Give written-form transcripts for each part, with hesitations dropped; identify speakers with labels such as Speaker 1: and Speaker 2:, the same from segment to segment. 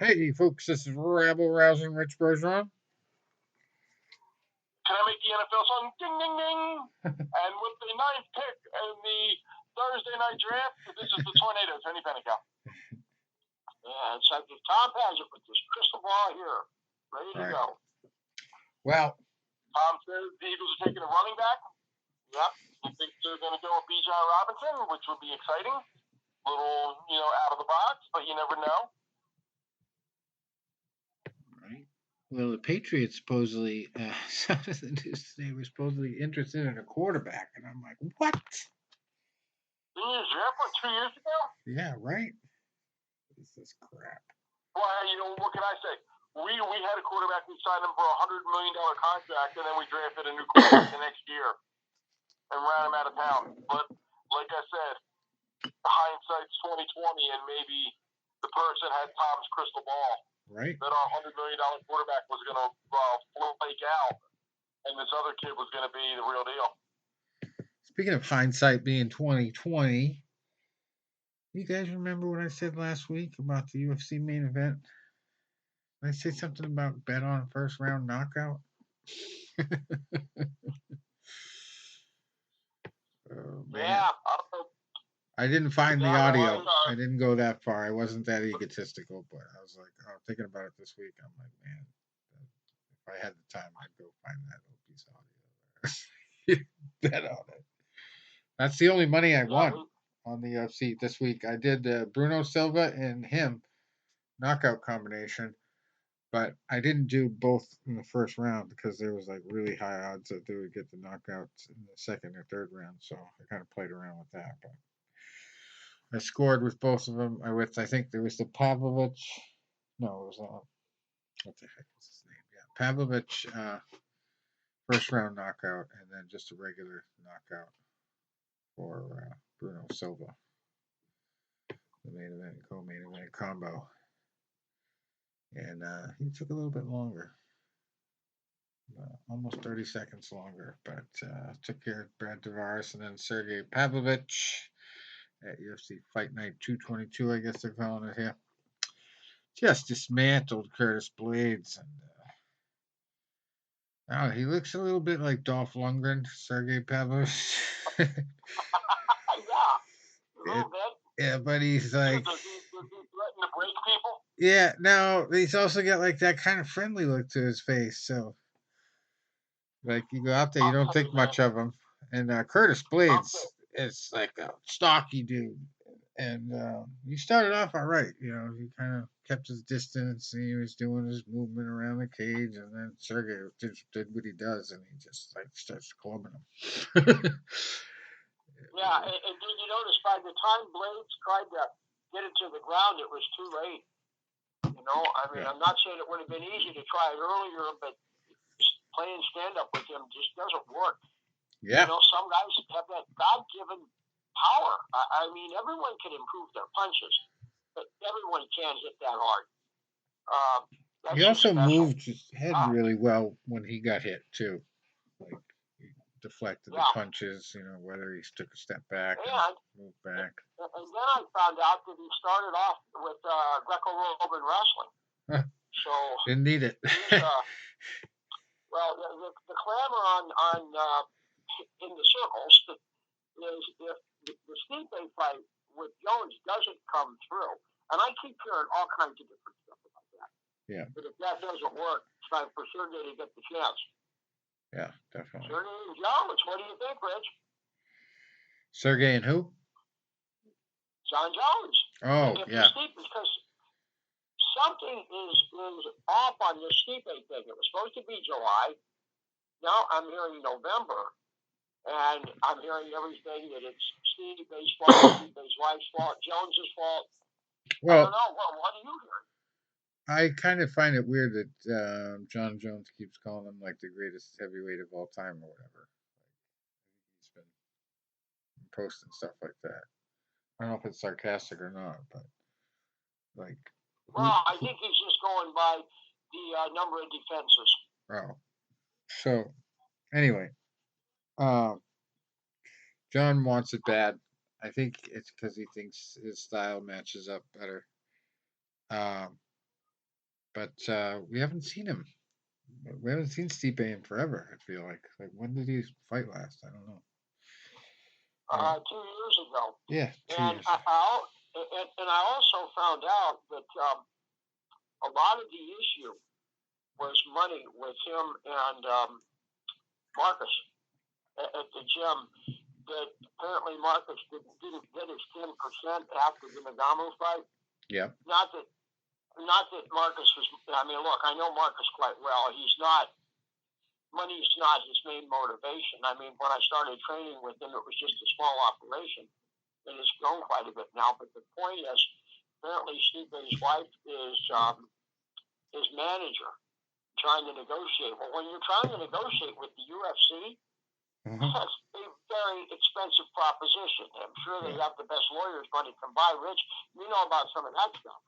Speaker 1: Hey, folks, this is Rabble Rousing Rich Bergeron.
Speaker 2: Can I make the NFL song? Ding, ding, ding. And with the ninth pick in the Thursday night draft, this is the Tornadoes, Penny Pennico. Yeah, it's like Tom Paget with this crystal ball here, ready to go.
Speaker 1: Well,
Speaker 2: Tom says the Eagles are taking a running back. Yep. I think they're going to go with Bijan Robinson, which would be exciting. A little, out of the box, but you never know.
Speaker 1: Right. Well, the Patriots supposedly, some of the news today were supposedly interested in a quarterback, and I'm like, what?
Speaker 2: Didn't you draft like 2 years ago?
Speaker 1: Yeah, right. This is crap.
Speaker 2: Well, what can I say? We had a quarterback. We signed him for $100 million contract, and then we drafted a new quarterback the next year and ran him out of town. But like I said, hindsight's 20/20, and maybe the person had Tom's crystal ball.
Speaker 1: Right.
Speaker 2: That our $100 million quarterback was going to flake out, and this other kid was going to be the real deal.
Speaker 1: Speaking of hindsight being 20/20, you guys remember what I said last week about the UFC main event? Did I say something about bet on first round knockout? Oh, man.
Speaker 2: Yeah.
Speaker 1: I didn't find the audio. I didn't go that far. I wasn't that egotistical, but I was like, oh, thinking about it this week. I'm like, man, if I had the time, I'd go find that little piece of audio. Bet on it. That's the only money I won on the UFC this week. I did Bruno Silva and him knockout combination, but I didn't do both in the first round because there was like really high odds that they would get the knockouts in the second or third round. So I kind of played around with that, but I scored with both of them. I think there was the Pavlovich. No, it was what the heck was his name? Yeah, Pavlovich first round knockout, and then just a regular knockout for Bruno Silva. The main event, co-main event combo, and he took a little bit longer, almost 30 seconds longer, but took care of Brad Tavares and then Sergey Pavlovich at UFC Fight Night 222, I guess they're calling it here. Just dismantled Curtis Blades, and he looks a little bit like Dolph Lundgren, Sergey Pavlovich.
Speaker 2: Yeah, a little bit.
Speaker 1: Yeah, but he's like,
Speaker 2: does he threaten to break people?
Speaker 1: Yeah, no, he's also got like that kind of friendly look to his face. So, like, you go out there, you don't think much of him. And Curtis Blades is like a stocky dude, and he started off all right. He kind of kept his distance, and he was doing his movement around the cage, and then Sergey did what he does, and he just like starts clubbing him.
Speaker 2: Yeah, and did you notice by the time Blades tried to get it to the ground, it was too late. I'm not saying it would have been easy to try it earlier, but playing stand-up with him just doesn't work.
Speaker 1: Yeah.
Speaker 2: Some guys have that God-given power. Everyone can improve their punches, but everyone can't hit that hard.
Speaker 1: He also moved his head really well when he got hit, too. Like, deflected the punches, whether he took a step back and moved back.
Speaker 2: And then I found out that he started off with Greco-Roman wrestling.
Speaker 1: Huh.
Speaker 2: So
Speaker 1: didn't need it.
Speaker 2: Well, the clamor on in the circles is if the Stipe fight with Jones doesn't come through, and I keep hearing all kinds of different stuff about that.
Speaker 1: Yeah.
Speaker 2: But if that doesn't work, it's time for Sergey to get the chance.
Speaker 1: Yeah, definitely.
Speaker 2: Sergey and Jones, what do you think, Rich?
Speaker 1: Sergey and who?
Speaker 2: John Jones.
Speaker 1: Oh, yeah.
Speaker 2: Because something is off on this Stipe thing. It was supposed to be July. Now I'm hearing November, and I'm hearing everything that it's Stipe's fault, Stipe's wife's fault, Jones's fault.
Speaker 1: Well,
Speaker 2: I don't know. What do you hear?
Speaker 1: I kind of find it weird that John Jones keeps calling him like the greatest heavyweight of all time or whatever. He's been posting stuff like that. I don't know if it's sarcastic or not, but like.
Speaker 2: Well, I think he's just going by the number of defenses.
Speaker 1: Oh, so anyway, John wants it bad. I think it's because he thinks his style matches up better. but we haven't seen him. We haven't seen Stipe in forever. I feel like when did he fight last? I don't know.
Speaker 2: 2 years ago.
Speaker 1: Yeah, 2
Speaker 2: and
Speaker 1: years.
Speaker 2: And I also found out that a lot of the issue was money with him and Marcus at the gym. That apparently Marcus didn't get his 10% after the Nagano fight.
Speaker 1: Yeah.
Speaker 2: Not that Marcus was. I mean, look, I know Marcus quite well. He's not. Money's not his main motivation. I mean, when I started training with him, it was just a small operation. It has grown quite a bit now. But the point is, apparently, Stipe's wife is his manager, trying to negotiate. Well, when you're trying to negotiate with the UFC, that's a very expensive proposition. I'm sure they have the best lawyers money can buy. Rich, you know about some of that stuff.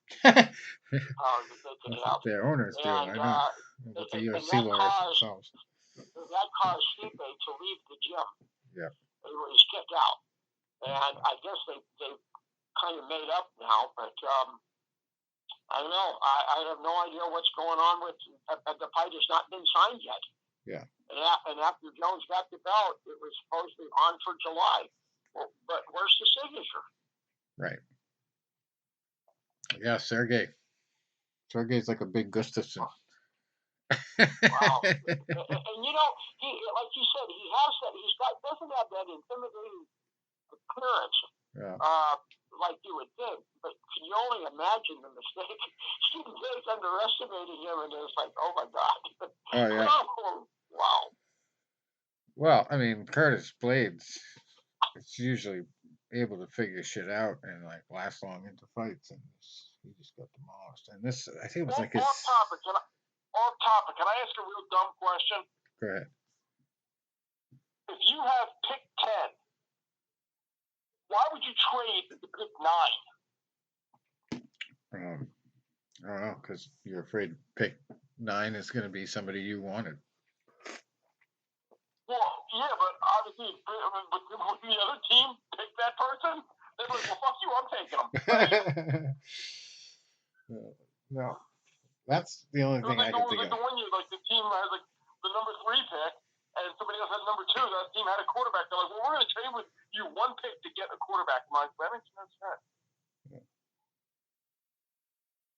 Speaker 1: Their owners do. I know. But the UFC lawyers themselves.
Speaker 2: That caused Stipe to leave the gym.
Speaker 1: Yeah.
Speaker 2: He was kicked out. And I guess they kind of made up now, but I don't know. I have no idea what's going on with the fight has not been signed yet.
Speaker 1: Yeah.
Speaker 2: And after Jones got the belt, it was supposedly on for July. Well, but where's the signature?
Speaker 1: Right. Yeah, Sergey. Sergey's like a big Gustafsson.
Speaker 2: Wow. And you know, he, like you said, he has that. Doesn't have that intimidating appearance.
Speaker 1: Yeah.
Speaker 2: Like you would think, but can you only imagine the mistake? Stephen Gates underestimated him, and it was like, oh my god.
Speaker 1: Oh yeah.
Speaker 2: Wow.
Speaker 1: Well, I mean, Curtis Blades is usually able to figure shit out and like last long into fights, and he just got demolished. And this, I think it was like his.
Speaker 2: Off topic. Can I ask a real dumb question?
Speaker 1: Go ahead.
Speaker 2: If you have pick 10, why would you trade the pick 9?
Speaker 1: I don't know, because you're afraid pick 9 is going to be somebody you wanted.
Speaker 2: Well, yeah, but obviously, would the other team pick that person? They're like, well, fuck you, I'm taking them.
Speaker 1: No, that's the only thing I can think of.
Speaker 2: The one year, like the team has like the number 3 pick, and somebody else had number 2. That team had a quarterback. They're like, well, we're going to trade with you 1 pick to get a quarterback. I'm like, that makes no sense.
Speaker 1: Yeah.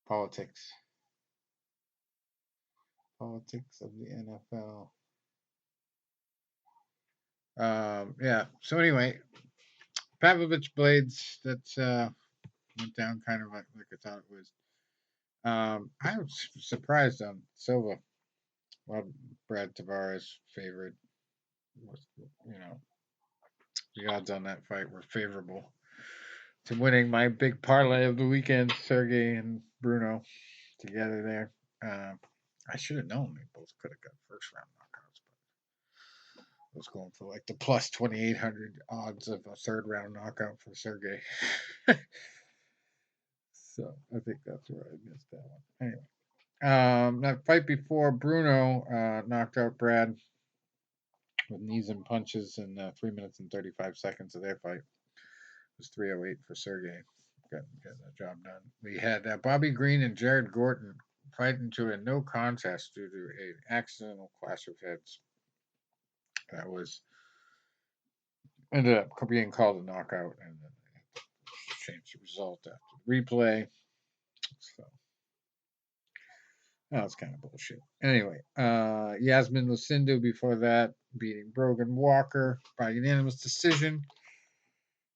Speaker 1: Politics of the NFL. Yeah. So anyway, Pavlovich Blades. That's went down kind of like I thought it was. I was surprised on Silva. Well, Brad Tavares favored. You know, the odds on that fight were favorable to winning my big parlay of the weekend. Sergey and Bruno together there. I should have known they both could have got first round knockouts, but I was going for like the plus 2,800 odds of a third round knockout for Sergey. So I think that's where I missed that one. Anyway, that fight before Bruno knocked out Brad with knees and punches in 3 minutes and 35 seconds of their fight. It was 3:08 for Sergey. Getting the job done. We had Bobby Green and Jared Gordon fighting to a no contest due to an accidental clash of heads. That was ended up being called a knockout, and then they had to change the result after the replay. So that was kind of bullshit. Anyway, Yasmin Lucinda before that beating Brogan Walker by unanimous decision.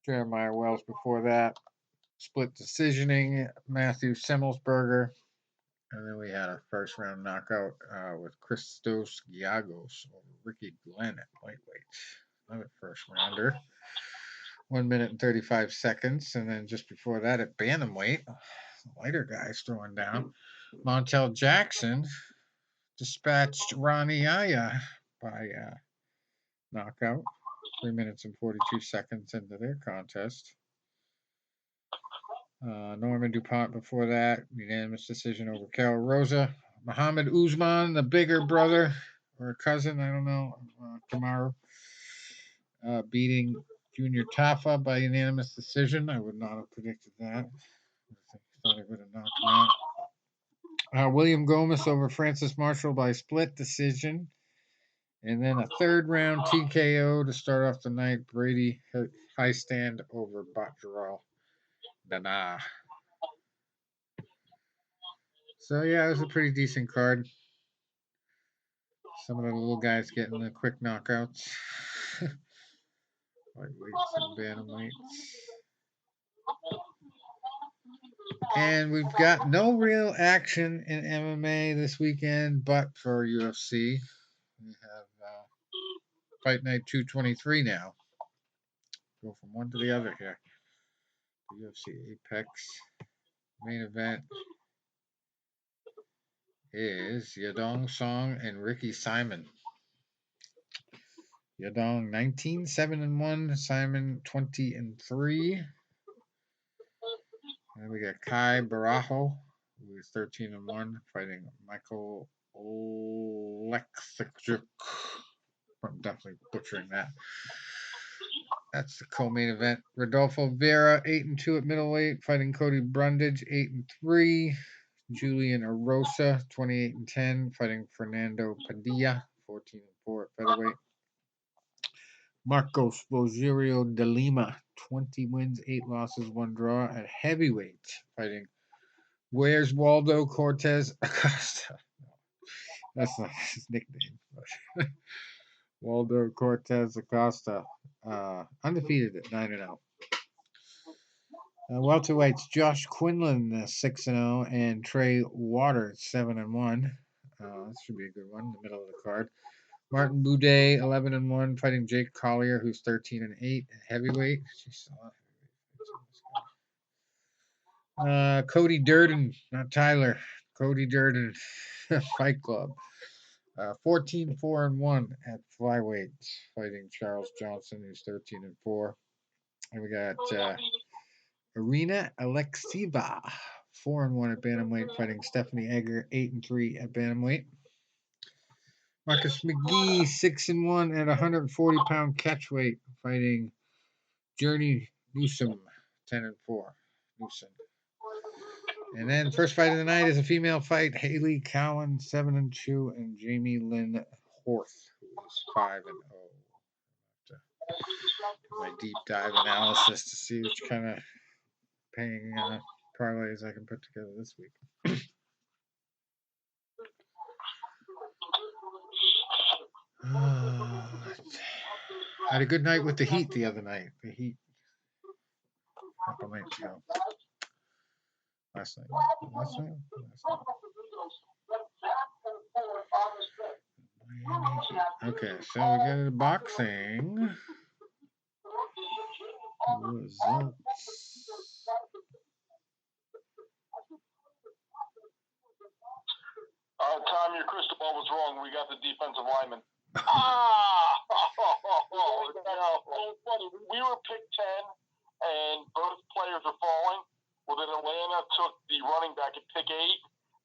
Speaker 1: Jeremiah Wells before that. Split decisioning, Matthew Semmelsberger. And then we had a first round knockout with Christos Giagos over Ricky Glenn at lightweight. Another first rounder. 1 minute and 35 seconds. And then just before that at bantamweight, lighter guys throwing down. Montel Jackson dispatched Ronnie Aya by knockout. 3 minutes and 42 seconds into their contest. Norman DuPont before that, unanimous decision over Cal Rosa. Muhammad Usman, the bigger brother or cousin, I don't know, Kamaru, beating Junior Tafa by unanimous decision. I would not have predicted that. I thought he would have knocked him out. William Gomez over Francis Marshall by split decision. And then a third round TKO to start off the night. Brady high stand over Botjaral Dana. So yeah, it was a pretty decent card. Some of the little guys getting the quick knockouts. Lightweights and bantamweights. And we've got no real action in MMA this weekend, but for UFC, we have Fight Night 223 now. Go from one to the other here. The UFC Apex main event is Yadong Song and Ricky Simon. Yadong 19-7-1, Simon 20-3. And we got Kai Barajo, who is 13-1, fighting Michael Oleksichuk. I'm definitely butchering that. That's the co-main event. Rodolfo Vera, 8-2 at middleweight, fighting Cody Brundage, 8-3. Julian Arosa, 28-10, fighting Fernando Padilla, 14-4 at featherweight. Marcos Rogerio de Lima, 20 wins, 8 losses, 1 draw at heavyweight, fighting Where's Waldo Cortez Acosta. That's not his nickname, but Waldo Cortez Acosta, undefeated at 9-0. Welterweights Josh Quinlan, 6-0, and Trey Waters, 7-1. This should be a good one in the middle of the card. Martin Boudet, 11-1, fighting Jake Collier, who's 13-8 at heavyweight. Cody Durden, not Tyler. Cody Durden, Fight Club. 14-4-1 at flyweight, fighting Charles Johnson, who's 13-4. And we got Irina Alexieva, 4-1 at bantamweight, fighting Stephanie Egger, 8-3 at bantamweight. Marcus McGee, 6-1 at 140-pound catchweight, fighting Journey Newsom, 10-4. Newsom. And then first fight of the night is a female fight. Haley Cowan, 7-2, and Jamie Lynn Horth, who is 5-0. My deep dive analysis to see which kind of paying parlays I can put together this week. Had a good night with the Heat the other night. The Heat, a couple nights ago. Last night. Okay, so we got the boxing results.
Speaker 2: Tom, your crystal ball was wrong. We got the defensive lineman. No. Funny. We were picked 10, and both players are falling. Well, then Atlanta took the running back at pick 8.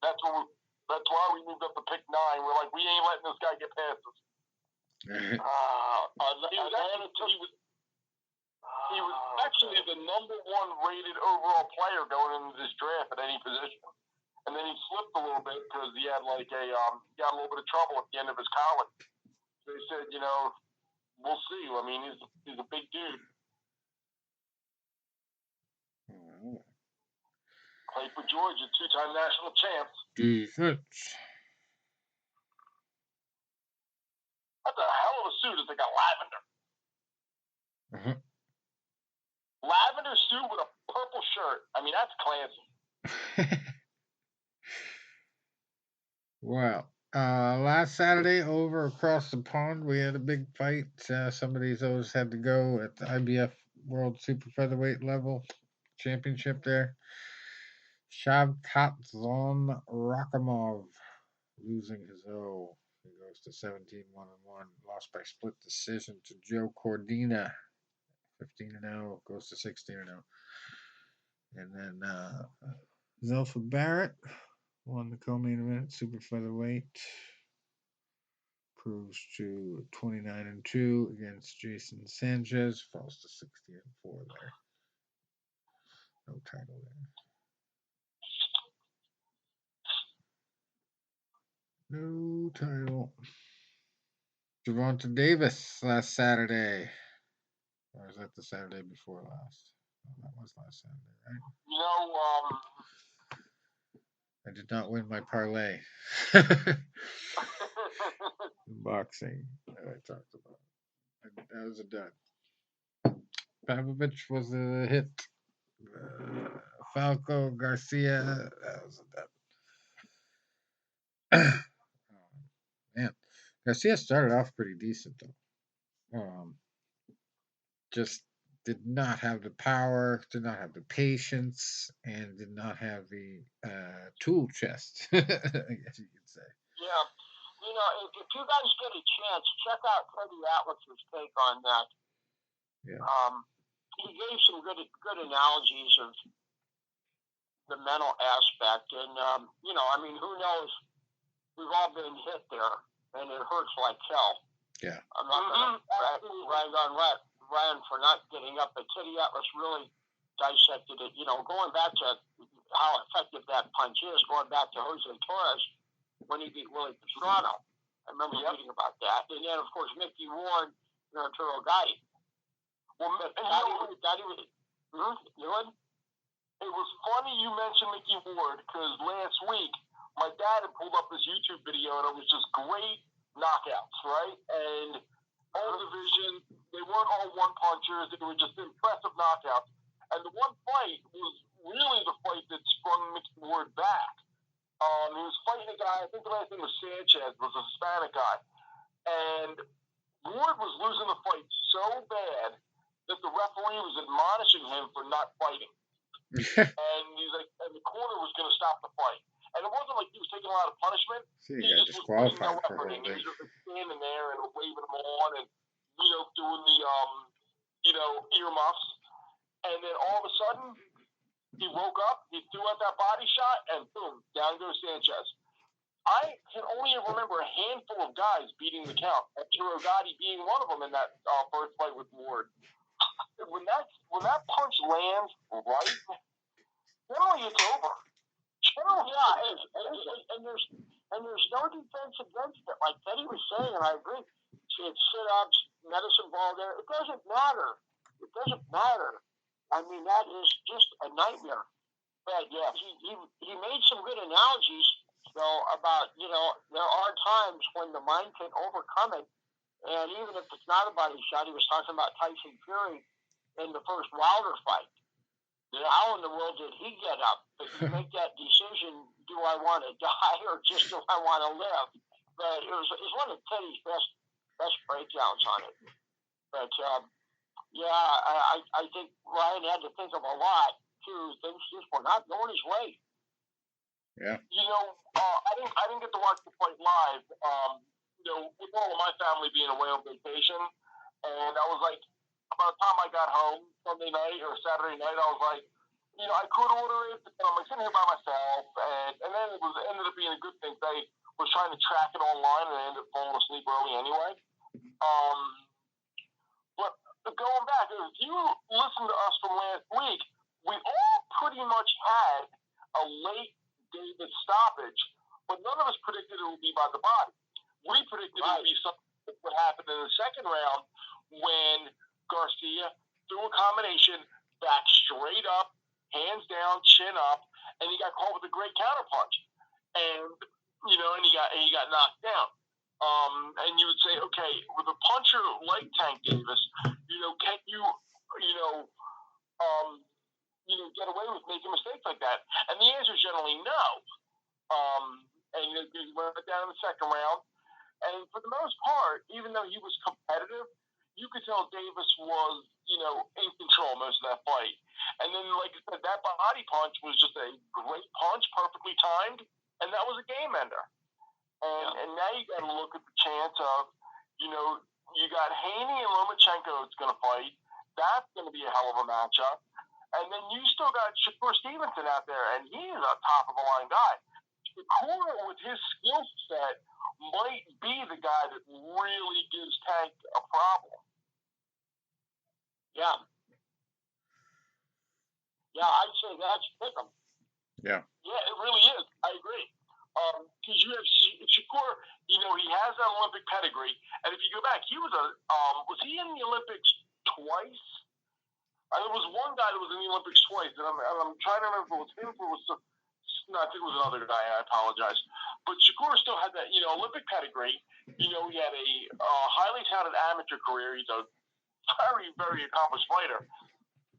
Speaker 2: That's why we moved up to pick 9. We're like, we ain't letting this guy get past us. He was actually the number 1 rated overall player going into this draft at any position. And then he slipped a little bit because he had got a little bit of trouble at the end of his college. So they said, we'll see. I mean, he's a big dude. Played for Georgia, 2-time national champs.
Speaker 1: Defense.
Speaker 2: That's a hell of a suit. It's like a lavender.
Speaker 1: Uh-huh.
Speaker 2: Lavender suit with a purple shirt. I mean, that's classy.
Speaker 1: Wow. Last Saturday over across the pond, we had a big fight. Some of these O's had to go at the IBF World Super Featherweight level championship there. Shavkat Rakhimov losing his O. He goes to 17-1-1. Lost by split decision to Joe Cordina. 15-0. Goes to 16-0. And then Zelfa Barrett won the co-main event, super featherweight. Proves to 29-2 against Jason Sanchez. Falls to 60-4 there. No title there. No title. Gervonta Davis last Saturday. Or was that the Saturday before last? Oh, that was last Saturday, right?
Speaker 2: You know,
Speaker 1: I did not win my parlay. Boxing that I talked about. That was a dud. Pavlovich was a hit. Falco Garcia, that was a dud. Man, Garcia started off pretty decent though. Just did not have the power, did not have the patience, and did not have the tool chest. I guess you could say.
Speaker 2: Yeah, you know, if you guys get a chance, check out Freddie Atlas's take on that.
Speaker 1: Yeah.
Speaker 2: He gave some good analogies of the mental aspect, and you know, I mean, who knows? We've all been hit there, and it hurts like hell.
Speaker 1: Yeah.
Speaker 2: I'm not going to rag on Ryan for not getting up, but Teddy Atlas really dissected it. You know, going back to how effective that punch is, going back to Jose Torres when he beat Willie Pastrana. I remember reading about that. And then, of course, Mickey Ward and Arturo Gatti. Well, Gatti was... You would? It was funny you mentioned Mickey Ward, because last week, my dad had pulled up this YouTube video, and it was just great knockouts, right? And all division, they weren't all one-punchers. They were just impressive knockouts. And the one fight was really the fight that sprung Mickey Ward back. He was fighting a guy, I think the last name was Sanchez, was a Hispanic guy. And Ward was losing the fight so bad that the referee was admonishing him for not fighting. And he's like, and the corner was going to stop the fight. And it wasn't like he was taking a lot of punishment.
Speaker 1: See, he got disqualified for
Speaker 2: holding. He was just standing there and waving them on and, you know, doing the, you know, earmuffs. And then all of a sudden, he woke up, he threw out that body shot, and boom, down goes Sanchez. I can only remember a handful of guys beating the count, Arturo Gatti being one of them in that first fight with Ward. When that punch lands right, generally it's over. And there's no defense against it. Like Teddy was saying, and I agree. It's sit-ups, medicine ball there. It doesn't matter. I mean, that is just a nightmare. But yeah, he made some good analogies, though, about, you know, there are times when the mind can overcome it. And even if it's not a body shot, he was talking about Tyson Fury in the first Wilder fight. How in the world did he get up? But you make that decision, do I want to die or just do I want to live? But it was one of Teddy's best breakdowns on it. But, yeah, I think Ryan had to think of a lot, too. Things just were not going his way.
Speaker 1: Yeah.
Speaker 2: You know, I didn't get to watch the fight live. You know, with all of my family being away on vacation, and I was like, by the time I got home Sunday night or Saturday night, I was like, you know, I could order it, but I'm like sitting here by myself, and then it ended up being a good thing. I was trying to track it online, and I ended up falling asleep early anyway. But going back, if you listen to us from last week, we all pretty much had a late David stoppage, but none of us predicted it would be by the body. We predicted it would be something that would happen in the second round when Garcia threw a combination back straight up, hands down, chin up, and he got caught with a great counterpunch. And, you know, and he got knocked down. And you would say, okay, with a puncher like Tank Davis, you know, can you get away with making mistakes like that? And the answer is generally no. And he went down in the second round. And for the most part, even though he was competitive, you could tell Davis was, you know, in control most of that fight. And then, like I said, that body punch was just a great punch, perfectly timed, and that was a game ender. And now you got to look at the chance of, you know, you got Haney and Lomachenko that's going to fight. That's going to be a hell of a matchup. And then you still got Shakur Stevenson out there, and he is a top-of-the-line guy. Shakur, with his skill set, might be the guy that really gives Tank a problem. Yeah. Yeah, I'd say that's pick him.
Speaker 1: Yeah.
Speaker 2: Yeah, it really is. I agree. Because you have Shakur that Olympic pedigree. And if you go back, he was was he in the Olympics twice? There was one guy that was in the Olympics twice, and I'm trying to remember if it was him or was no, I think it was another guy. I apologize. But Shakur still had that, Olympic pedigree. He had a highly talented amateur career. He's a very, very accomplished fighter.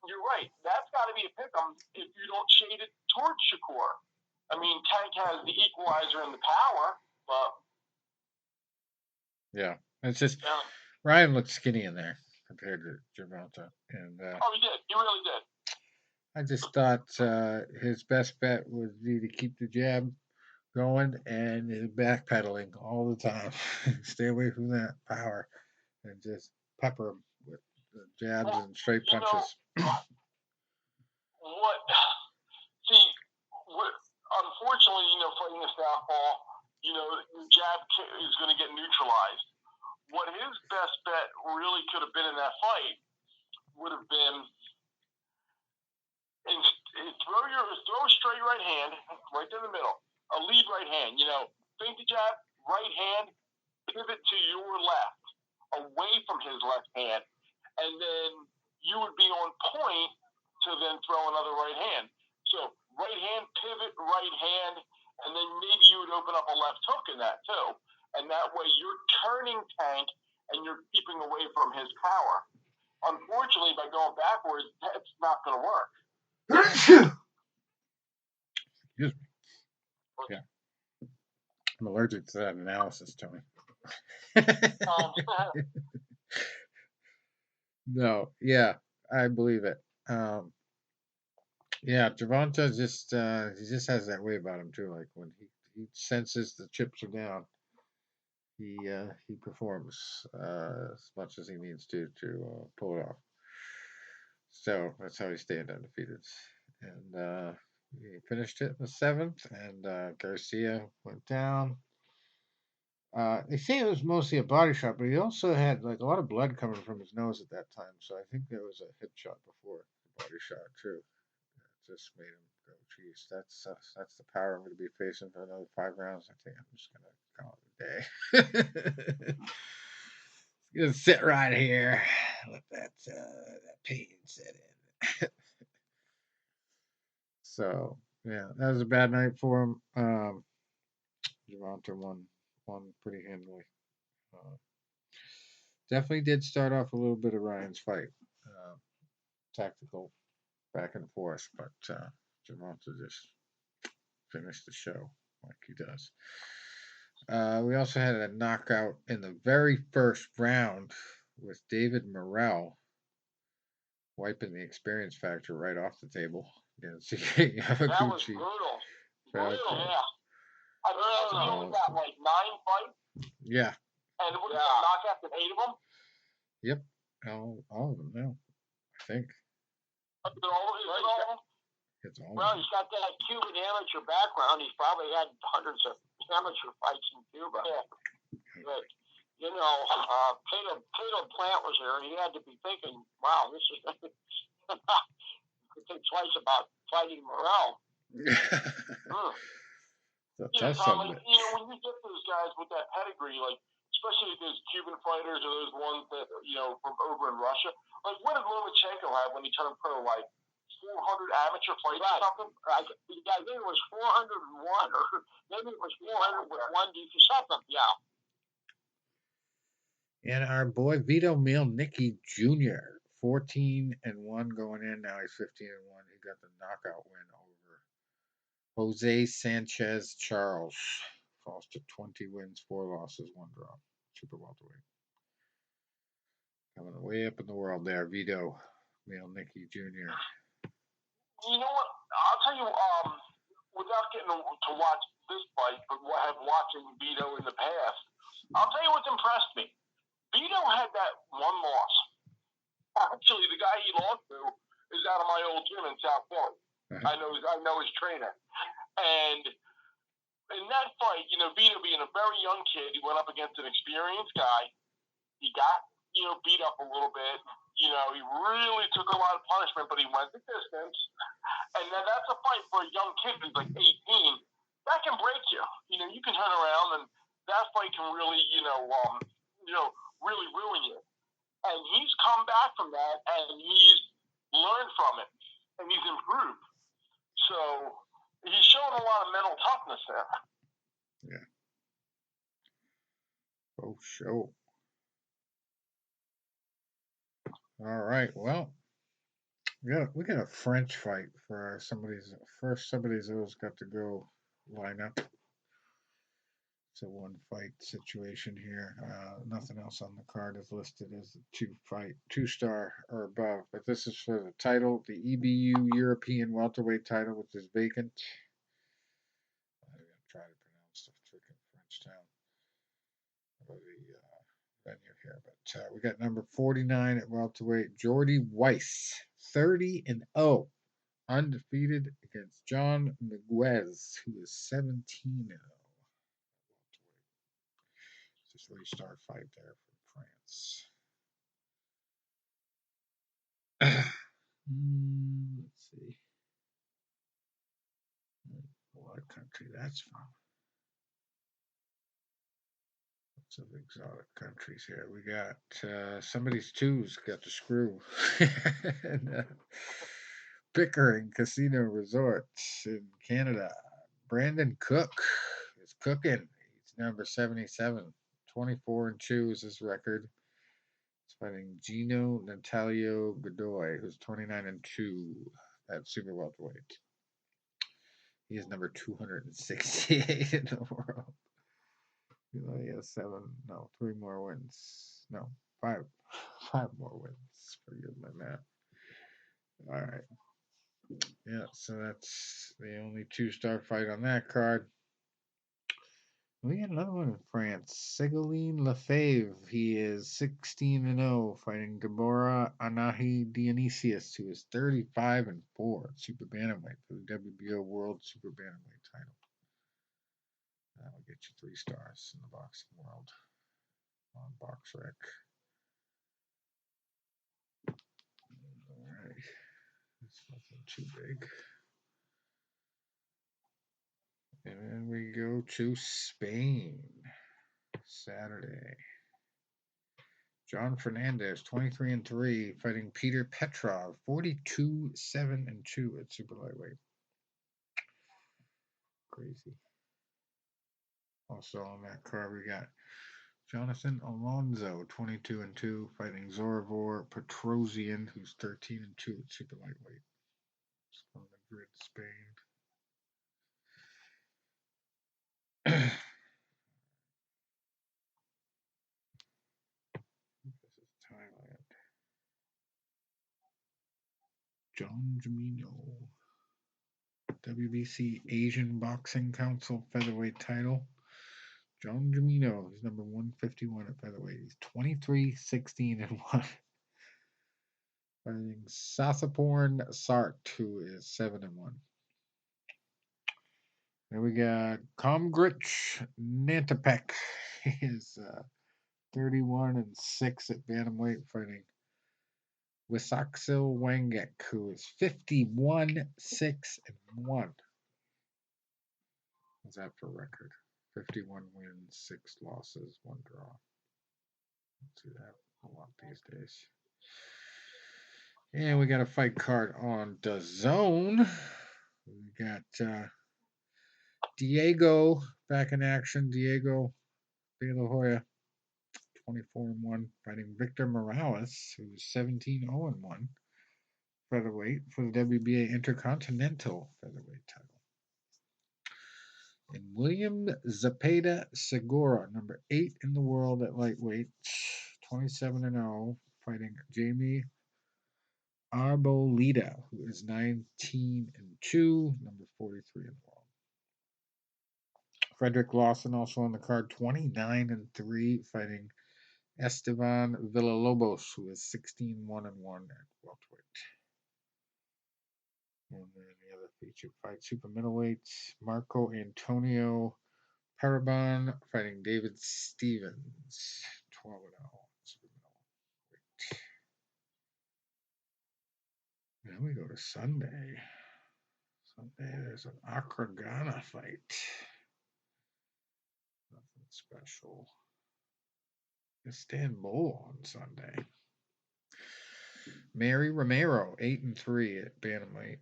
Speaker 2: You're right. That's got to be a pick-em if you don't shade it towards Shakur. I mean, Tank has the equalizer and the power, but...
Speaker 1: Yeah. It's just... Yeah. Ryan looked skinny in there compared to Gervonta. And,
Speaker 2: oh, he did. He really did.
Speaker 1: I just thought his best bet would be to keep the jab going and backpedaling all the time. Stay away from that power and just pepper him with jabs and straight punches.
Speaker 2: Unfortunately, fighting a southpaw, the jab is going to get neutralized. What his best bet really could have been in that fight would have been throw a straight right hand right in the middle, a lead right hand. Feint the jab, right hand, pivot to your left, away from his left hand, and then you would be on point to then throw another right hand. So right hand, pivot, right hand, and then maybe you would open up a left hook in that too. And that way you're turning Tank and you're keeping away from his power. Unfortunately, by going backwards, that's not going to work.
Speaker 1: Excuse me. Yeah. I'm allergic to that analysis, Tony. No, yeah, I believe it. Yeah, Gervonta just he just has that way about him too. Like when he senses the chips are down, he performs as much as he needs to pull it off. So that's how he stayed undefeated. And he finished it in the 7th, and Garcia went down. They say it was mostly a body shot, but he also had like a lot of blood coming from his nose at that time. So I think there was a hip shot before the body shot too. It just made him go, "Geez, that's the power I'm going to be facing for another 5 rounds." I think I'm just going to call it a day. Gonna sit right here, let that pain set in. So yeah, that was a bad night for him. Gervonta won pretty handily. Definitely did start off a little bit of Ryan's fight, tactical back and forth, but Gervonta just finished the show like he does. We also had a knockout in the very first round with David Morrell wiping the experience factor right off the table against Yamaguchi.
Speaker 2: That was brutal. Brutal, yeah. I mean, he only got like 9 fights.
Speaker 1: Yeah.
Speaker 2: And what knockout the 8 of them?
Speaker 1: Yep. All of them now, I think.
Speaker 2: Is it all of them?
Speaker 1: It's all
Speaker 2: well, he's got that Cuban amateur background. He's probably had hundreds of amateur fights in Cuba. Yeah. But, Pedro Plant was here, and he had to be thinking, wow, this is going to think twice about fighting Morrell.
Speaker 1: So
Speaker 2: Tom, when you get those guys with that pedigree, like, especially those Cuban fighters or those ones that, from over in Russia, like, what did Lomachenko have when he turned pro, like, 400 amateur fights or something? I think it was 401, or maybe it was 400 with one DQ something, yeah.
Speaker 1: And our boy Vito Mielnicki Jr., 14-1 going in. Now he's 15-1. He got the knockout win over Jose Sanchez Charles. Falls to 20 wins, 4 losses, 1 draw. Super welterweight. Coming way up in the world there, Vito Mielnicki Jr.
Speaker 2: You know what? I'll tell you, without getting to watch this fight, but watching Vito in the past, I'll tell you what's impressed me. Vito had that one loss. Actually, the guy he lost to is out of my old gym in South Philly. I know his trainer. And in that fight, Vito being a very young kid, he went up against an experienced guy. He got, beat up a little bit. He really took a lot of punishment, but he went the distance. And then that's a fight for a young kid who's like 18. That can break you. You can turn around and that fight can really, really ruin you. And he's come back from that, and he's learned from it, and he's improved. So he's showing a lot of mental toughness there.
Speaker 1: Yeah. Oh, sure. All right. Well, we got a French fight for somebody's always got to go line up. It's a one fight situation here. Nothing else on the card is listed as a 2-star or above. But this is for the title, the EBU European welterweight title, which is vacant. I'm gonna try to pronounce the freaking French town or the venue here. But we got number 49 at welterweight, Jordy Weiss, 30-0, undefeated against John Miguez, who is 17-0. Just 3-star fight there from France. Let's see. What country that's from? Lots of exotic countries here. We got somebody's two's got the screw. And, Pickering Casino Resort in Canada. Brandon Cook is cooking. He's number 77. 24-2 is his record. He's fighting Gino Natalio Godoy, who's 29-2 at super welterweight. He is number 268 in the world. He has 3 more wins. No, 5 more wins. Forgive my math. All right. Yeah, so that's the only 2-star fight on that card. We got another one in France. Ségolène Lefebvre. He is 16-0, fighting Deborah Anahi Dionysius, who is 35-4 at super bantamweight for the WBO World Super Bantamweight title. That'll get you 3 stars in the boxing world on BoxRec. All right, that's nothing too big. And then we go to Spain. Saturday. John Fernandez, 23-3, fighting Peter Petrov, 42-7-2 at super lightweight. Crazy. Also on that card, we got Jonathan Alonso, 22-2, fighting Zoravor Petrosian, who's 13-2 at super lightweight. It's from Madrid, Spain. This is Thailand. John Jamino, WBC Asian Boxing Council featherweight title. John Jamino is number 151 at featherweight. He's 23-16-1. Fighting Sathaporn Sart, who is 7-1. Then we got Komgrich Nantapek. He is 31-6 at bantamweight, fighting Wisaksil Wangek, who is 51-6-1. What's that for record? 51 wins, 6 losses, 1 draw. Let's see that a lot these days. And we got a fight card on the zone. We got Diego back in action. Diego De La Hoya, 24-1, fighting Victor Morales, who's 17-0-1, featherweight for the WBA Intercontinental featherweight title. And William Zapata Segura, number 8 in the world at lightweight, 27-0, fighting Jamie Arboleda, who is 19-2, number 43 in the world. Frederick Lawson also on the card, 29-3, fighting Esteban Villalobos, who is 16-1-1 at welterweight. And then the other featured fight, super middleweights, Marco Antonio Paraban fighting David Stevens, 12-0 super middleweight. Then we go to Sunday. Sunday, there's an Accra Ghana fight. Nothing special. Istanbul on Sunday. Mary Romero, 8-3 at bantamweight,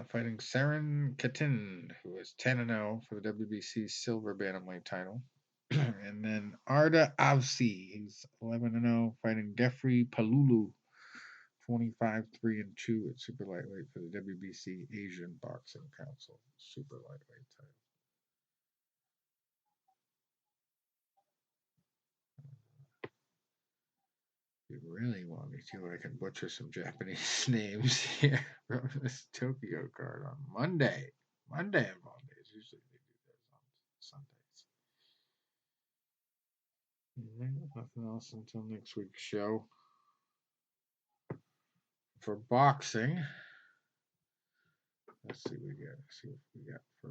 Speaker 1: fighting Saren Katin, who is 10-0 for the WBC silver bantamweight title. And then Arda Avsi, he's 11-0, fighting Defri Palulu, 25-3-2 at super lightweight for the WBC Asian Boxing Council super lightweight title. If you really want me to, I can butcher some Japanese names here from this Tokyo card on Monday. Monday and Mondays. Usually they do those on Sundays. Nothing else until next week's show. For boxing, let's see what we got. See what we got for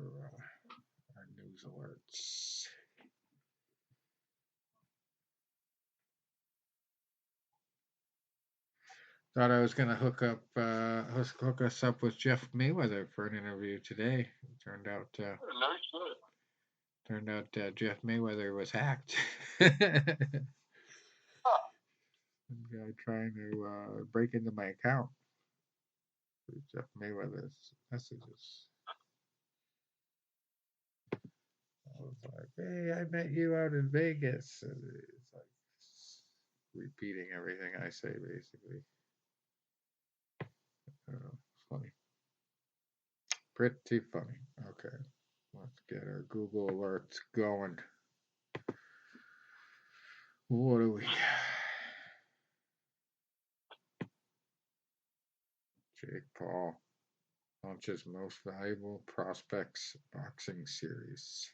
Speaker 1: our news alerts. Thought I was gonna hook us up with Jeff Mayweather for an interview today. It turned out Jeff Mayweather was hacked. Some guy trying to break into my account. Jeff Mayweather's messages. I was like, "Hey, I met you out in Vegas." And it's like repeating everything I say, basically. It's funny. Pretty funny. Okay, let's get our Google alerts going. What do we? Jake Paul launches most valuable prospects boxing series,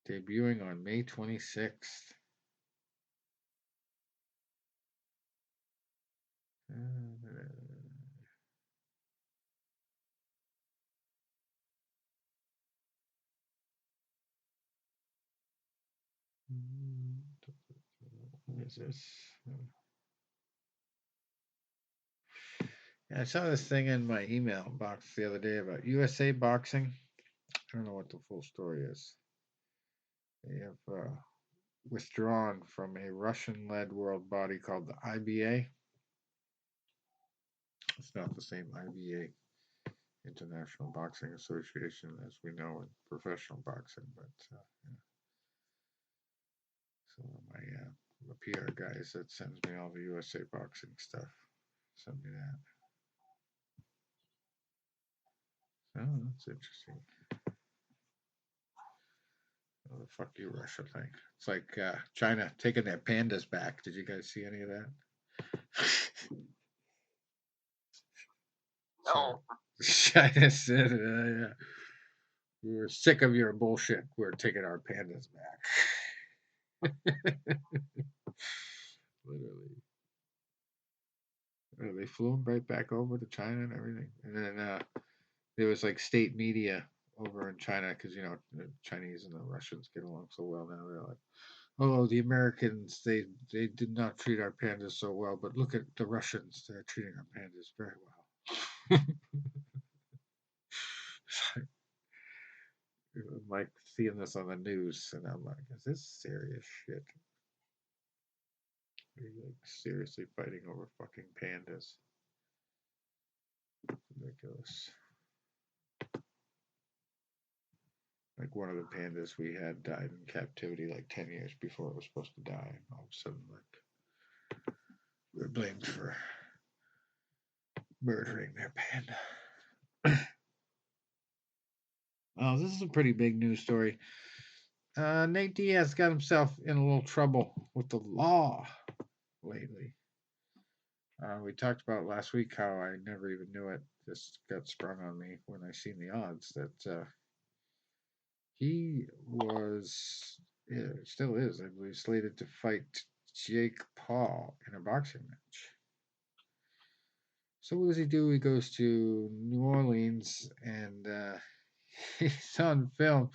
Speaker 1: debuting on May 26th. What is this? Yeah, I saw this thing in my email box the other day about USA Boxing. I don't know what the full story is. They have withdrawn from a Russian-led world body called the IBA. It's not the same IBA, International Boxing Association, as we know in professional boxing, but yeah. So my PR guys that sends me all the USA Boxing stuff send me that. Oh, that's interesting. Oh, the fuck you, Russia thing. It's like China taking their pandas back. Did you guys see any of that?
Speaker 2: No.
Speaker 1: China said, yeah, we were sick of your bullshit. We're taking our pandas back. Literally. They flew them right back over to China and everything. And then there was like state media over in China because, you know, the Chinese and the Russians get along so well now. They're like, oh, the Americans, they did not treat our pandas so well, but look at the Russians. They're treating our pandas very well. I'm like seeing this on the news, and I'm like, is this serious shit? Are you like seriously fighting over fucking pandas? Ridiculous. Like one of the pandas we had died in captivity like 10 years before it was supposed to die. And all of a sudden, like, we're blamed for murdering their panda. Oh, this is a pretty big news story. Nate Diaz got himself in a little trouble with the law lately. We talked about last week how I never even knew it. Just got sprung on me when I seen the odds that he was, yeah, still is, I believe, slated to fight Jake Paul in a boxing match. So what does he do? He goes to New Orleans and he's on film.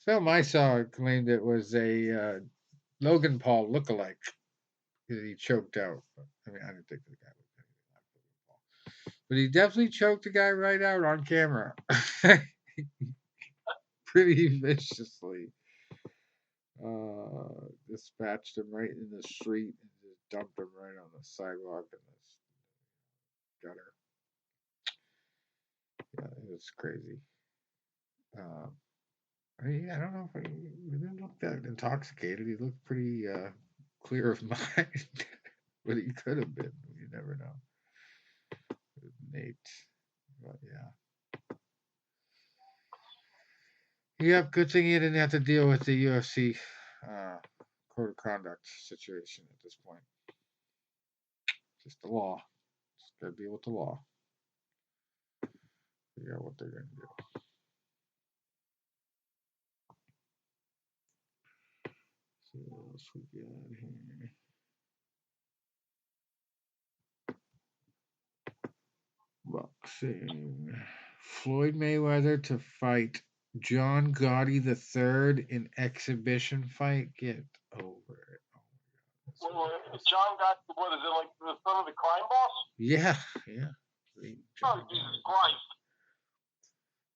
Speaker 1: Film I saw claimed it was a Logan Paul lookalike that he choked out. I mean, I didn't think the guy was anything like Logan Paul, but he definitely choked the guy right out on camera, pretty viciously. Dispatched him right in the street and just dumped him right on the sidewalk in the gutter. Yeah, it was crazy. Um, I don't know if he didn't look that intoxicated. He looked pretty clear of mind, but he could have been. You never know. Nate, but yeah. Yep, good thing you didn't have to deal with the UFC code of conduct situation at this point. Just the law. Just gotta deal with the law. Figure out what they're gonna do. So what else we got here? Boxing. Floyd Mayweather to fight John Gotti III in exhibition fight. Get over it. Oh
Speaker 2: my God. John got, what is it, like the son of the crime boss?
Speaker 1: Yeah.
Speaker 2: Oh, Jesus Christ.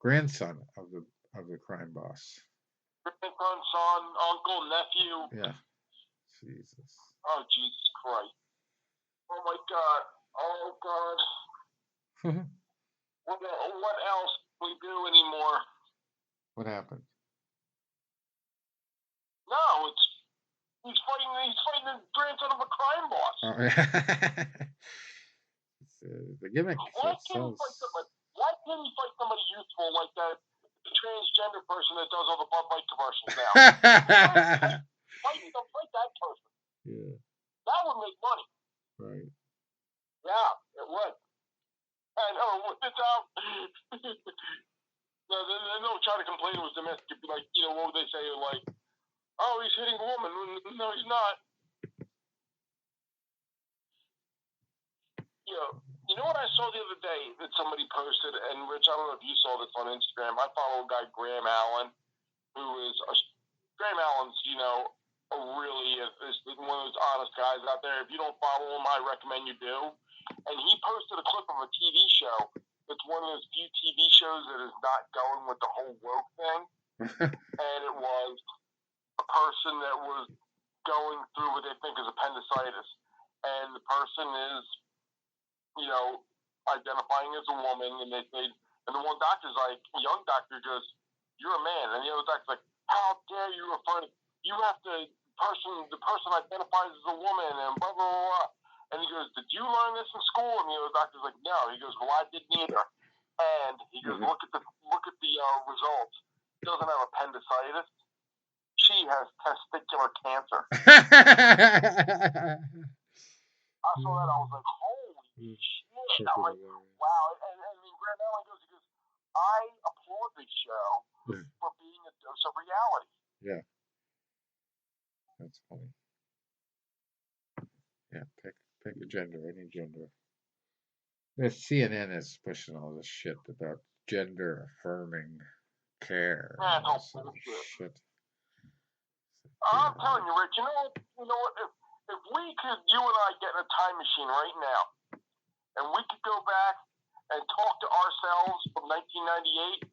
Speaker 1: Grandson of the crime boss.
Speaker 2: Grandson, son, uncle, nephew.
Speaker 1: Yeah. Jesus.
Speaker 2: Oh, Jesus Christ. Oh, my God. Oh, God. What else do we do anymore?
Speaker 1: What happened?
Speaker 2: No, he's fighting the grandson of a crime boss.
Speaker 1: Oh, yeah. The gimmick.
Speaker 2: Why can't he fight somebody youthful like that transgender person that does all the Bud Light commercials now? Fight that person.
Speaker 1: Yeah.
Speaker 2: That would make money.
Speaker 1: Right.
Speaker 2: Yeah, it would. I know. It's out. They'll try to complain it was domestic. Like, what would they say? Like, oh, he's hitting a woman. No, he's not. You know what I saw the other day that somebody posted, and Rich, I don't know if you saw this on Instagram. I follow a guy, Graham Allen, who is Graham Allen's, a really is one of those honest guys out there. If you don't follow him, I recommend you do. And he posted a clip of a TV show. It's one of those few TV shows that is not going with the whole woke thing. And it was a person that was going through what they think is appendicitis. And the person is, identifying as a woman, and and the one doctor's like, young doctor goes, "You're a man," and the other doctor's like, "How dare you refer to, you have to, the person identifies as a woman," and blah, blah, blah. And he goes, "Did you learn this in school?" And the other doctor's like, "No." He goes, "Well, I didn't either." And he goes, look at the results. She doesn't have appendicitis. She has testicular cancer. I saw that. I was like, holy shit. I'm like, wow. And Graham Allen goes, I applaud this show for being a dose of reality.
Speaker 1: Yeah. That's funny. Yeah, pick a gender, any gender. The CNN is pushing all this shit about gender affirming care.
Speaker 2: That's
Speaker 1: shit.
Speaker 2: I'm telling you, Rich, you know what? If we could, you and I, get in a time machine right now, and we could go back and talk to ourselves from 1998,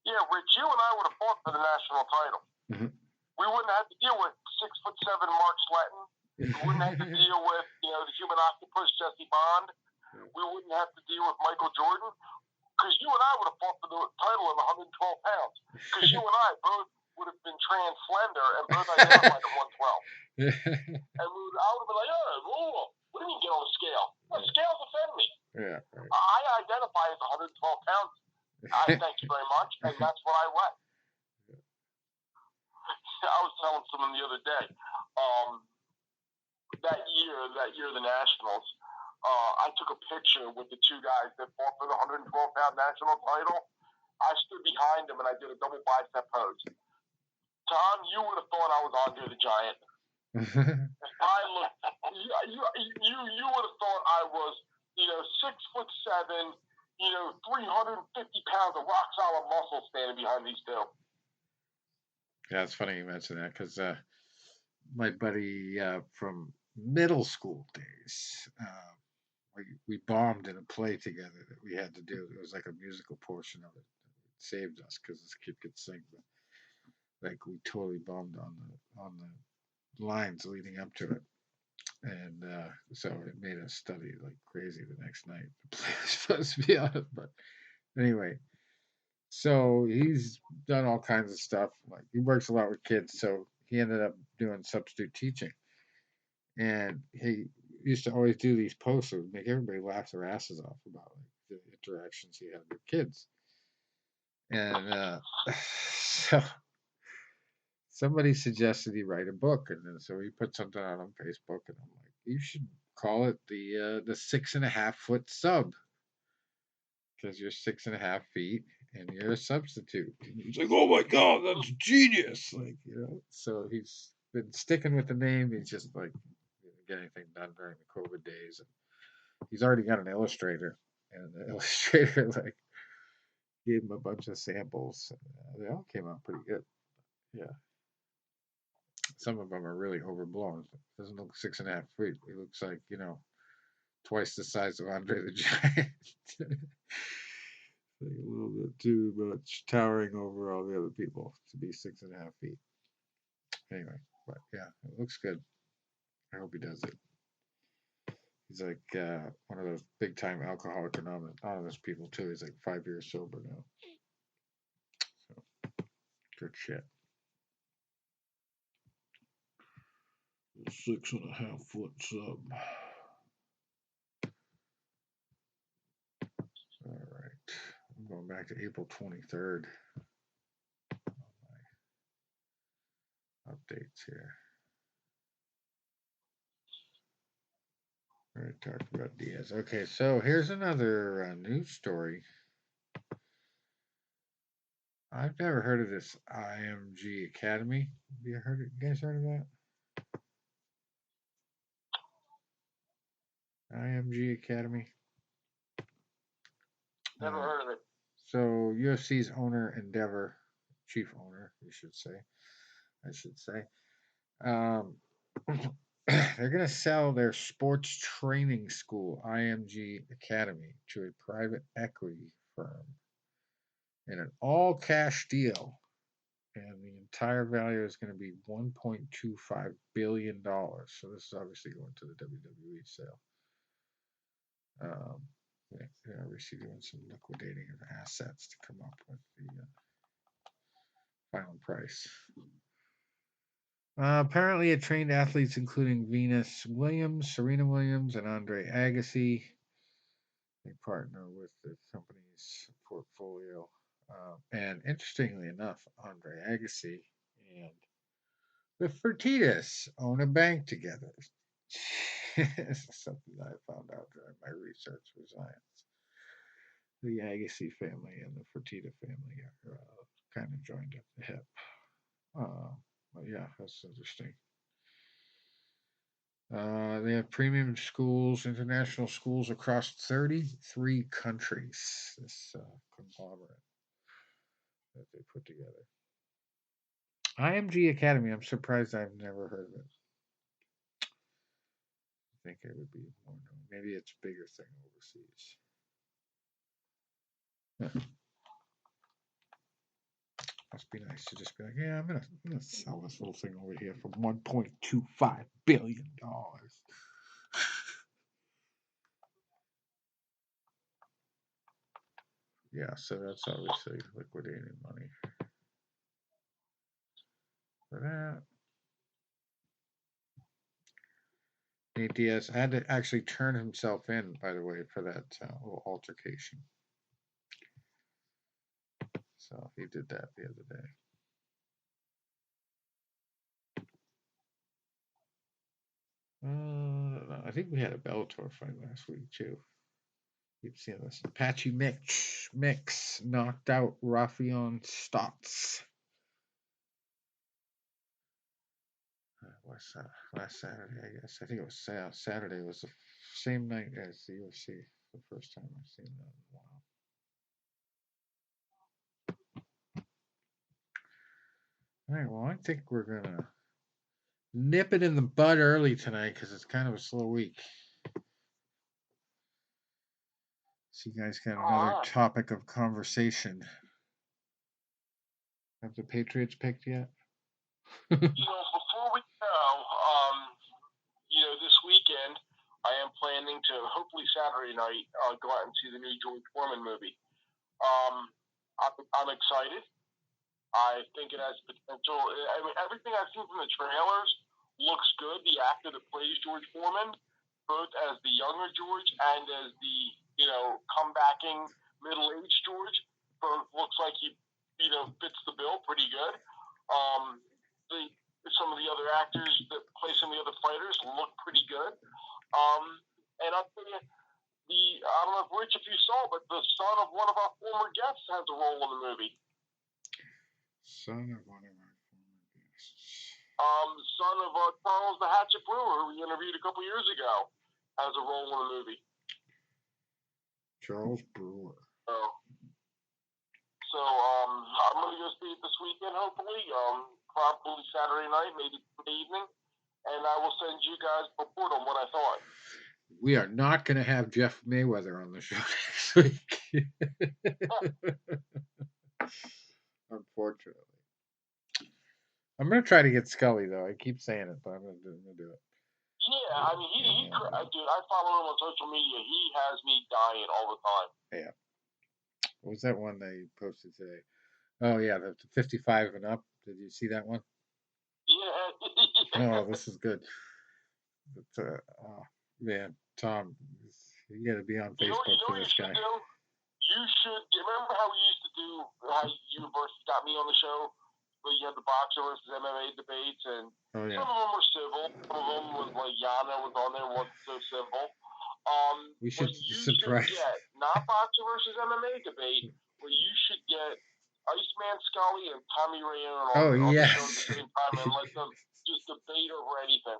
Speaker 2: yeah, Rich, you and I would have fought for the national title. Mm-hmm. We wouldn't have to deal with 6'7" Mark Sletton. We wouldn't have to deal with, the human octopus, Jesse Bond. We wouldn't have to deal with Michael Jordan. Because you and I would have fought for the title at 112 pounds. Because you and I both would have been trans slender and both identified at 112. And I would have been like, oh, what do you mean get on the scale? The scales offend me. Yeah, right. I identify as 112 pounds. Thank you very much. And that's what I weigh. I was telling someone the other day, that year of the Nationals, I took a picture with the two guys that fought for the 112-pound national title. I stood behind them and I did a double bicep pose. Tom, you would have thought I was Andre the Giant. I looked. You would have thought I was, 6'7", 350 pounds of rock solid muscle standing behind these two.
Speaker 1: Yeah, it's funny you mention that because my buddy from middle school days, we bombed in a play together that we had to do. It was like a musical portion of it. It saved us because this kid could sing. But like we totally bombed on the lines leading up to it. And so it made us study like crazy the next night. The play was supposed to be on it, but anyway, so he's done all kinds of stuff. Like he works a lot with kids, so he ended up doing substitute teaching, and he used to always do these posts that would make everybody laugh their asses off about like the interactions he had with kids. And so somebody suggested he write a book, and then so he put something out on Facebook, and I'm like, you should call it the 6.5 foot sub, because you're 6.5 feet and you're a substitute. And he's like, oh my god, that's genius! Like, so he's been sticking with the name. He's just like didn't get anything done during the COVID days. And he's already got an illustrator, and the illustrator like gave him a bunch of samples. They all came out pretty good. Yeah, some of them are really overblown. It doesn't look 6.5 feet. It looks like twice the size of Andre the Giant. Like a little bit too much, towering over all the other people to be 6.5 feet. Anyway, but yeah, it looks good. I hope he does it. He's like one of those big time alcoholic anonymous people too. He's like 5 years sober now. So good shit. 6.5 foot sub. All right. I'm going back to April 23rd. My updates here. All right, talked about Diaz. Okay, so here's another news story. I've never heard of this IMG Academy. Have you guys heard of that? IMG Academy.
Speaker 2: Never heard of it.
Speaker 1: So UFC's owner Endeavor, chief owner, I should say. They're going to sell their sports training school, IMG Academy, to a private equity firm in an all cash deal. And the entire value is going to be $1.25 billion. So this is obviously going to the WWE sale. They're obviously doing some liquidating of assets to come up with the final price. Apparently, it trained athletes including Venus Williams, Serena Williams, and Andre Agassi. They partner with the company's portfolio. And interestingly enough, Andre Agassi and the Fertitas own a bank together. This is something that I found out during my research for science. The Agassi family and the Fertitta family are kind of joined at the hip. But yeah, that's interesting. They have premium schools, international schools across 33 countries. This conglomerate that they put together. IMG Academy, I'm surprised I've never heard of it. I think it would be more known. Maybe it's a bigger thing overseas. Must be nice to just be like, yeah, I'm gonna sell this little thing over here for $1.25 billion. Yeah, so that's obviously liquidating money for that. Nate Diaz had to actually turn himself in, by the way, for that little altercation. So he did that the other day. I think we had a Bellator fight last week too. Keep seeing this. Apache Mix knocked out Rafion Stotts. What's that? Last Saturday, I guess. I think it was Saturday. Was the same night as the UFC. The first time I've seen that in a while. All right. Well, I think we're gonna nip it in the bud early tonight because it's kind of a slow week. So you guys got another topic of conversation. Have the Patriots picked yet?
Speaker 2: Before we go, this weekend I am planning to hopefully Saturday night go out and see the new George Foreman movie. I'm excited. I think it has potential. I mean, everything I've seen from the trailers looks good. The actor that plays George Foreman, both as the younger George and as the comebacking middle-aged George, both looks like he fits the bill pretty good. Some of the other actors that play some of the other fighters look pretty good. And I'll tell you, I don't know if Rich, if you saw, but the son of one of our former guests has a role in the movie.
Speaker 1: Son of one of our former guests.
Speaker 2: Son of Charles the Hatchet Brewer, who we interviewed a couple years ago, has a role in the movie.
Speaker 1: Charles Brewer.
Speaker 2: So I'm going to go see it this weekend, hopefully. Probably Saturday night, maybe evening. And I will send you guys a report on what I thought.
Speaker 1: We are not going to have Jeff Mayweather on the show next week. Unfortunately. I'm going to try to get Scully, though. I keep saying it, but I'm going to do it.
Speaker 2: Yeah, I mean, dude, I follow him on social media. He has me dying all the time.
Speaker 1: Yeah. What was that one they posted today? Oh, yeah, the 55 and up. Did you see that one?
Speaker 2: Yeah.
Speaker 1: Oh, this is good. But, man, Tom, you got to be on Facebook for this guy.
Speaker 2: You should remember how we used to do how you first got me on the show, where you had the boxer versus MMA debates, and some of them were civil. Some of them was like Yana was on there, wasn't so civil.
Speaker 1: We should
Speaker 2: surprise. Get not boxer versus MMA debate, where you should get Iceman Scully and Tommy Rayon on the show at the same time and let them just debate over anything.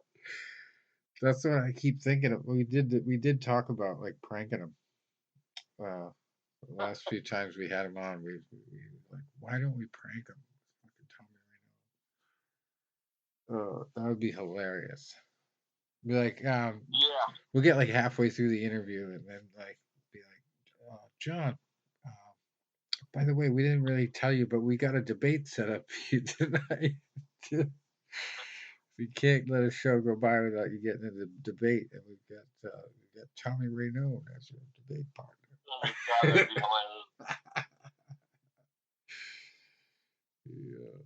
Speaker 1: That's what I keep thinking of. We did talk about like pranking him. The last few times we had him on, we like, why don't we prank him? Fucking Tommy Rayon. That would be hilarious. Be like, we'll get like halfway through the interview and then like be like, John, by the way, we didn't really tell you, but we got a debate set up for you tonight. We can't let a show go by without you getting into the debate, and we've got Tommy Rayon as your debate partner. Oh my God, that'd be hilarious. Yeah,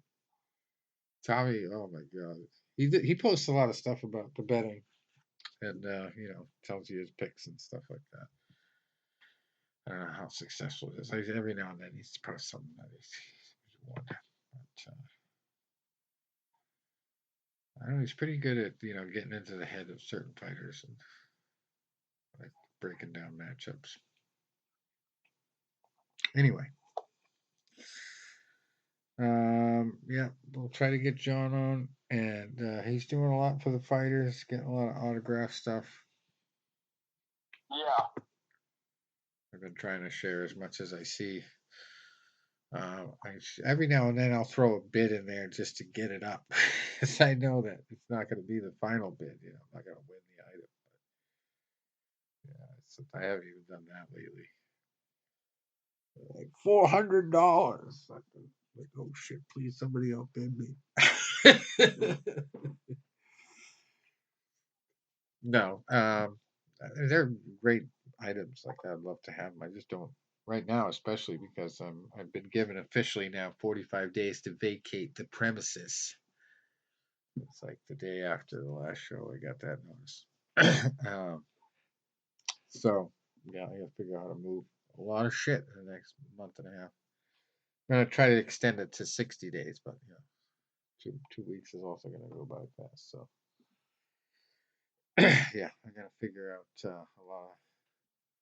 Speaker 1: Tommy. Oh my God, he posts a lot of stuff about the betting, and tells you his picks and stuff like that. I don't know how successful it is. Like, every now and then he's posts something that he's won. But, I don't know, he's pretty good at getting into the head of certain fighters and like breaking down matchups. Anyway, yeah, we'll try to get John on, and he's doing a lot for the fighters, getting a lot of autograph stuff.
Speaker 2: Yeah,
Speaker 1: I've been trying to share as much as I see. Every now and then I'll throw a bid in there just to get it up, because I know that it's not going to be the final bid. I'm not going to win the item. But yeah, I haven't even done that lately. Like $400. Like, oh shit! Please, somebody outbid me. No, they're great items. Like, I'd love to have them. I just don't right now, especially because I've been given officially now 45 days to vacate the premises. It's like the day after the last show I got that notice. So yeah, I got to figure out how to move a lot of shit in the next month and a half. I'm gonna try to extend it to 60 days, but 2 weeks is also gonna go by fast. So yeah, I gotta figure out a lot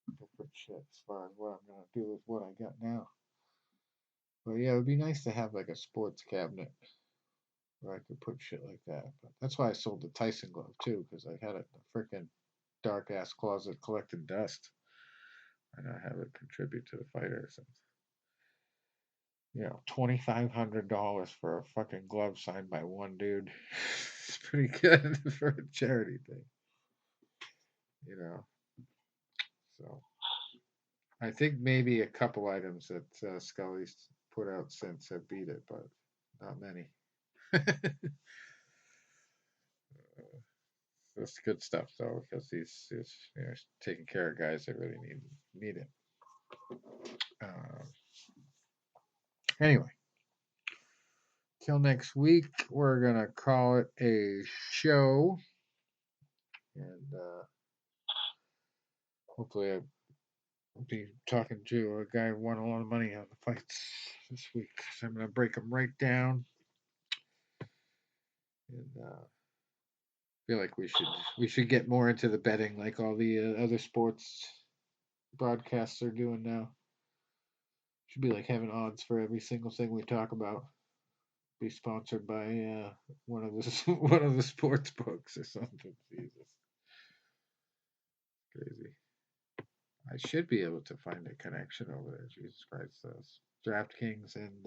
Speaker 1: of different shit as far as what I'm gonna do with what I got now. But yeah, it would be nice to have like a sports cabinet where I could put shit like that. But that's why I sold the Tyson glove too, because I had a freaking dark ass closet collecting dust, and I have it contribute to the fighters. And, $2,500 for a fucking glove signed by one dude. It's pretty good for a charity thing. So I think maybe a couple items that Scully's put out since have beat it, but Not many. That's good stuff though, because he's taking care of guys that really need it. Anyway, till next week, we're gonna call it a show, and hopefully I'll be talking to a guy who won a lot of money on the fights this week. So I'm gonna break them right down, and feel like we should get more into the betting, like all the other sports broadcasts are doing now. Should be like having odds for every single thing we talk about. Be sponsored by one of the one of the sports books or something. Jesus, crazy. I should be able to find a connection over there. Jesus Christ, those DraftKings and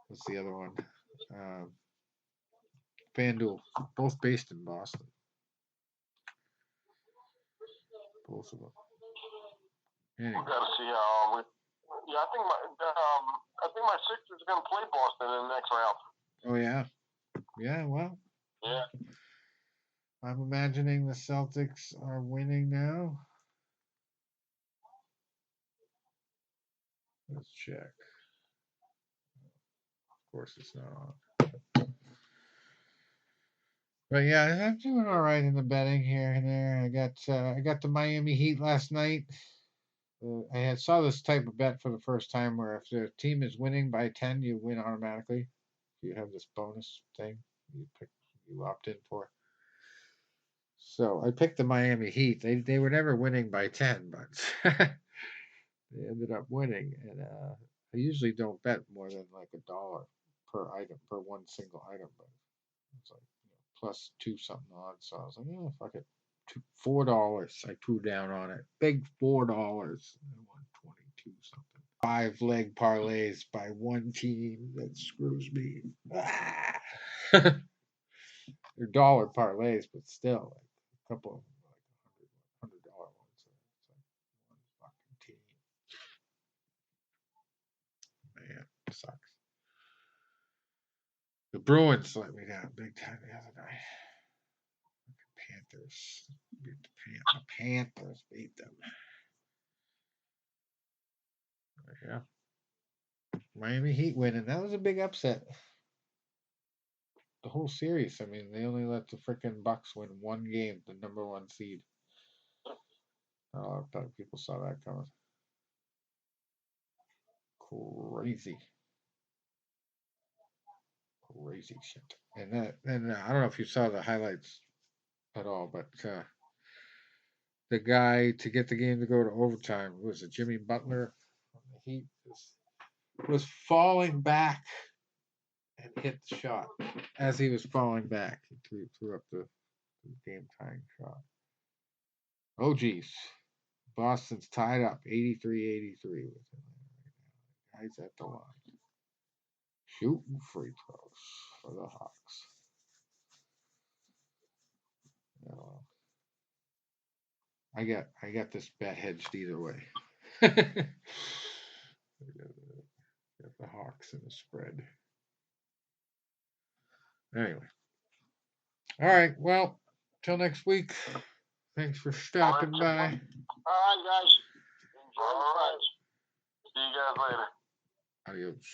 Speaker 1: what's the other one? FanDuel, both based in Boston. Both of them. Anyway.
Speaker 2: We got to see how. Yeah, I think my Sixers are going to play Boston in the next round.
Speaker 1: Oh yeah, yeah. Well.
Speaker 2: Yeah.
Speaker 1: I'm imagining the Celtics are winning now. Let's check. Of course, it's not on. But yeah, I'm doing all right in the betting here and there. I got the Miami Heat last night. I saw this type of bet for the first time, where if the team is winning by 10, you win automatically. You have this bonus thing you opt in for. So I picked the Miami Heat. They were never winning by 10, but they ended up winning. And I usually don't bet more than like $1 per item, per one single item, but it's like plus 2 something odds. So I was like, oh fuck it, $4. I threw down on it, big $4. I won 22 something. 5-leg parlays by one team that screws me. They're dollar parlays, but still, like a couple of like $100 ones. So it's like one fucking team. Man, it sucks. The Bruins let me down big time the other night. The Panthers beat the Panthers beat them. Yeah. Miami Heat winning. That was a big upset. The whole series. I mean, they only let the freaking Bucks win one game, the number 1 seed. Not a lot of people saw that coming. Crazy. Crazy shit. And I don't know if you saw the highlights at all, but the guy to get the game to go to overtime was it Jimmy Butler from the Heat was falling back and hit the shot as he was falling back. He threw up the game tying shot. Oh geez, Boston's tied up 83-83 with him right now. Guys at the line, shooting free throws for the Hawks. I got this bet hedged either way. I got the Hawks in the spread. Anyway. All right. Well, till next week. Thanks for stopping by.
Speaker 2: All right, guys. Enjoy the fights. See you guys later.
Speaker 1: Adios.